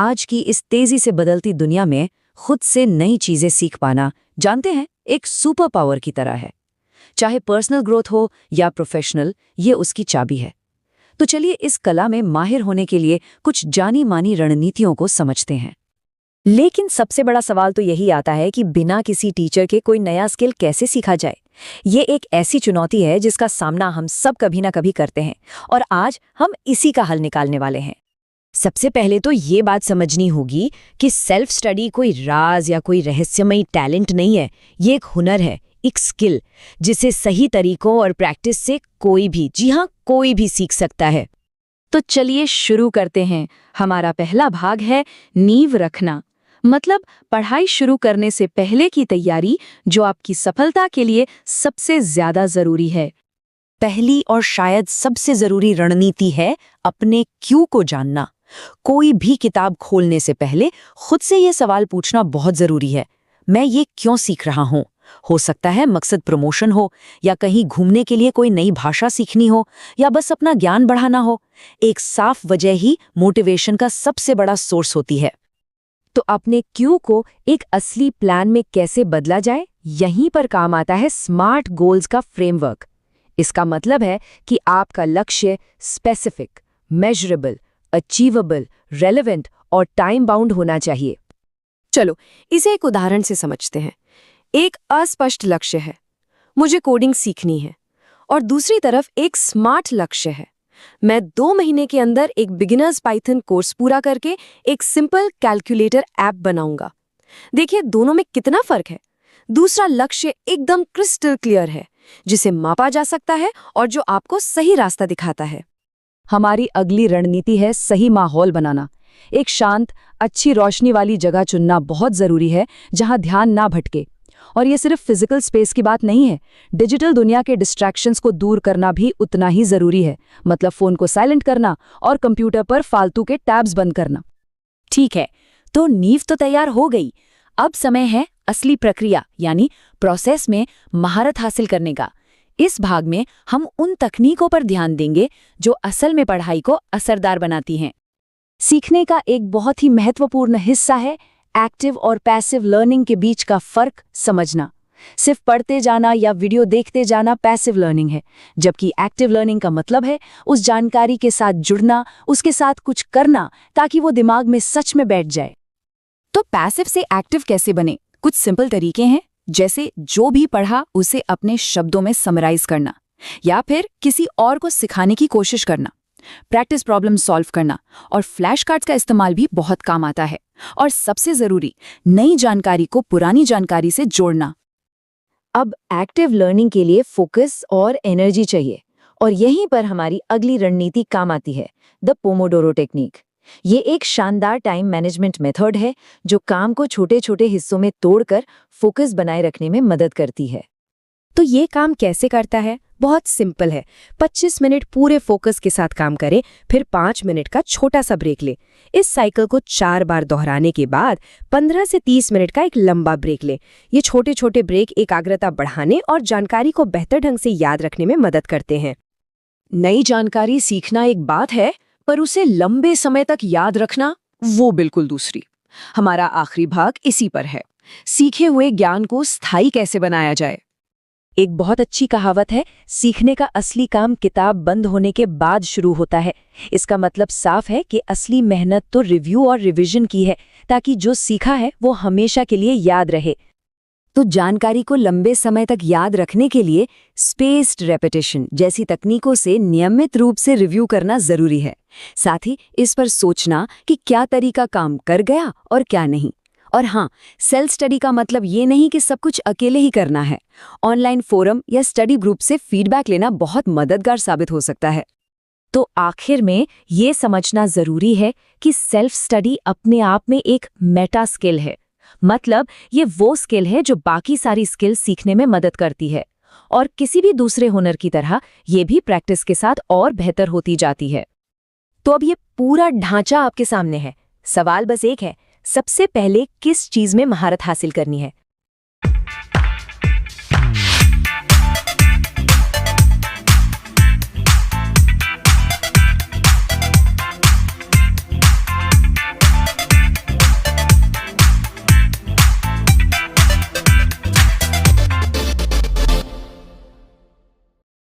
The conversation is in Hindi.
आज की इस तेजी से बदलती दुनिया में खुद से नई चीजें सीख पाना, जानते हैं, एक सुपर पावर की तरह है। चाहे पर्सनल ग्रोथ हो या प्रोफेशनल, ये उसकी चाबी है। तो चलिए इस कला में माहिर होने के लिए कुछ जानी मानी रणनीतियों को समझते हैं। लेकिन सबसे बड़ा सवाल तो यही आता है कि बिना किसी टीचर के कोई नया स्किल कैसे सीखा जाए। ये एक ऐसी चुनौती है जिसका सामना हम सब कभी ना कभी करते हैं, और आज हम इसी का हल निकालने वाले हैं। सबसे पहले तो ये बात समझनी होगी कि सेल्फ स्टडी कोई राज या कोई रहस्यमयी टैलेंट नहीं है। ये एक हुनर है, एक स्किल, जिसे सही तरीकों और प्रैक्टिस से कोई भी, जी हाँ, कोई भी सीख सकता है। तो चलिए शुरू करते हैं। हमारा पहला भाग है नींव रखना, मतलब पढ़ाई शुरू करने से पहले की तैयारी, जो आपकी सफलता के लिए सबसे ज्यादा जरूरी है। पहली और शायद सबसे जरूरी रणनीति है अपने क्यों को जानना। कोई भी किताब खोलने से पहले खुद से ये सवाल पूछना बहुत जरूरी है, मैं ये क्यों सीख रहा हूँ। हो सकता है मकसद प्रमोशन हो, या कहीं घूमने के लिए कोई नई भाषा सीखनी हो, या बस अपना ज्ञान बढ़ाना हो। एक साफ वजह ही मोटिवेशन का सबसे बड़ा सोर्स होती है। तो अपने क्यों को एक असली प्लान में कैसे बदला जाए, यहीं पर काम आता है स्मार्ट गोल्स का फ्रेमवर्क। इसका मतलब है कि आपका लक्ष्य स्पेसिफिक, मेजरेबल, अचीवेबल, रेलेवेंट और टाइम बाउंड होना चाहिए। चलो इसे एक उदाहरण से समझते हैं। एक अस्पष्ट लक्ष्य है, मुझे कोडिंग सीखनी है, और दूसरी तरफ एक स्मार्ट लक्ष्य है, मैं 2 महीने के अंदर एक बिगिनर्स पाइथन कोर्स पूरा करके एक सिंपल कैलकुलेटर ऐप बनाऊंगा। देखिए दोनों में कितना फर्क है। दूसरा लक्ष्य एकदम क्रिस्टल क्लियर है, जिसे मापा जा सकता है और जो आपको सही रास्ता दिखाता है। हमारी अगली रणनीति है सही माहौल बनाना। एक शांत, अच्छी रोशनी वाली जगह चुनना बहुत जरूरी है, जहां ध्यान ना भटके। और ये सिर्फ फिजिकल स्पेस की बात नहीं है, डिजिटल दुनिया के डिस्ट्रैक्शंस को दूर करना भी उतना ही जरूरी है। मतलब फोन को साइलेंट करना और कंप्यूटर पर फालतू के टैब्स बंद करना। ठीक है, तो नींव तो तैयार हो गई। अब समय है असली प्रक्रिया यानी प्रोसेस में महारत हासिल करने का। इस भाग में हम उन तकनीकों पर ध्यान देंगे जो असल में पढ़ाई को असरदार बनाती हैं। सीखने का एक बहुत ही महत्वपूर्ण हिस्सा है एक्टिव और पैसिव लर्निंग के बीच का फर्क समझना। सिर्फ पढ़ते जाना या वीडियो देखते जाना पैसिव लर्निंग है, जबकि एक्टिव लर्निंग का मतलब है उस जानकारी के साथ जुड़ना, उसके साथ कुछ करना, ताकि वो दिमाग में सच में बैठ जाए। तो पैसिव से एक्टिव कैसे बने? कुछ सिंपल तरीके हैं, जैसे जो भी पढ़ा उसे अपने शब्दों में समराइज करना, या फिर किसी और को सिखाने की कोशिश करना, प्रैक्टिस प्रॉब्लम सॉल्व करना, और फ्लैश कार्ड्स का इस्तेमाल भी बहुत काम आता है। और सबसे जरूरी, नई जानकारी को पुरानी जानकारी से जोड़ना। अब एक्टिव लर्निंग के लिए फोकस और एनर्जी चाहिए, और यहीं पर हमारी अगली रणनीति काम आती है, द पोमोडोरो टेक्निक। ये एक शानदार टाइम मैनेजमेंट मेथड है जो काम को छोटे छोटे हिस्सों में तोड़कर फोकस बनाए रखने में मदद करती है। तो ये काम कैसे करता है? बहुत सिंपल है। 25 मिनट पूरे फोकस के साथ काम करें, फिर 5 मिनट का छोटा सा ब्रेक ले। इस साइकिल को 4 बार दोहराने के बाद 15 से 30 मिनट का एक लंबा ब्रेक ले। ये छोटे छोटे ब्रेक एकाग्रता बढ़ाने और जानकारी को बेहतर ढंग से याद रखने में मदद करते हैं। नई जानकारी सीखना एक बात है, पर उसे लंबे समय तक याद रखना वो बिल्कुल दूसरी। हमारा आखिरी भाग इसी पर है, सीखे हुए ज्ञान को स्थायी कैसे बनाया जाए। एक बहुत अच्छी कहावत है, सीखने का असली काम किताब बंद होने के बाद शुरू होता है। इसका मतलब साफ है कि असली मेहनत तो रिव्यू और रिवीजन की है, ताकि जो सीखा है वो हमेशा के लिए याद रहे। तो जानकारी को लंबे समय तक याद रखने के लिए स्पेस्ड रेपिटेशन जैसी तकनीकों से नियमित रूप से रिव्यू करना जरूरी है। साथ ही इस पर सोचना कि क्या तरीका काम कर गया और क्या नहीं। और हाँ, सेल्फ स्टडी का मतलब ये नहीं कि सब कुछ अकेले ही करना है। ऑनलाइन फोरम या स्टडी ग्रुप से फीडबैक लेना बहुत मददगार साबित हो सकता है। तो आखिर में ये समझना जरूरी है कि सेल्फ स्टडी अपने आप में एक मेटा स्किल है। मतलब ये वो स्किल है जो बाकी सारी स्किल सीखने में मदद करती है, और किसी भी दूसरे हुनर की तरह ये भी प्रैक्टिस के साथ और बेहतर होती जाती है। तो अब ये पूरा ढांचा आपके सामने है। सवाल बस एक है, सबसे पहले किस चीज में महारत हासिल करनी है?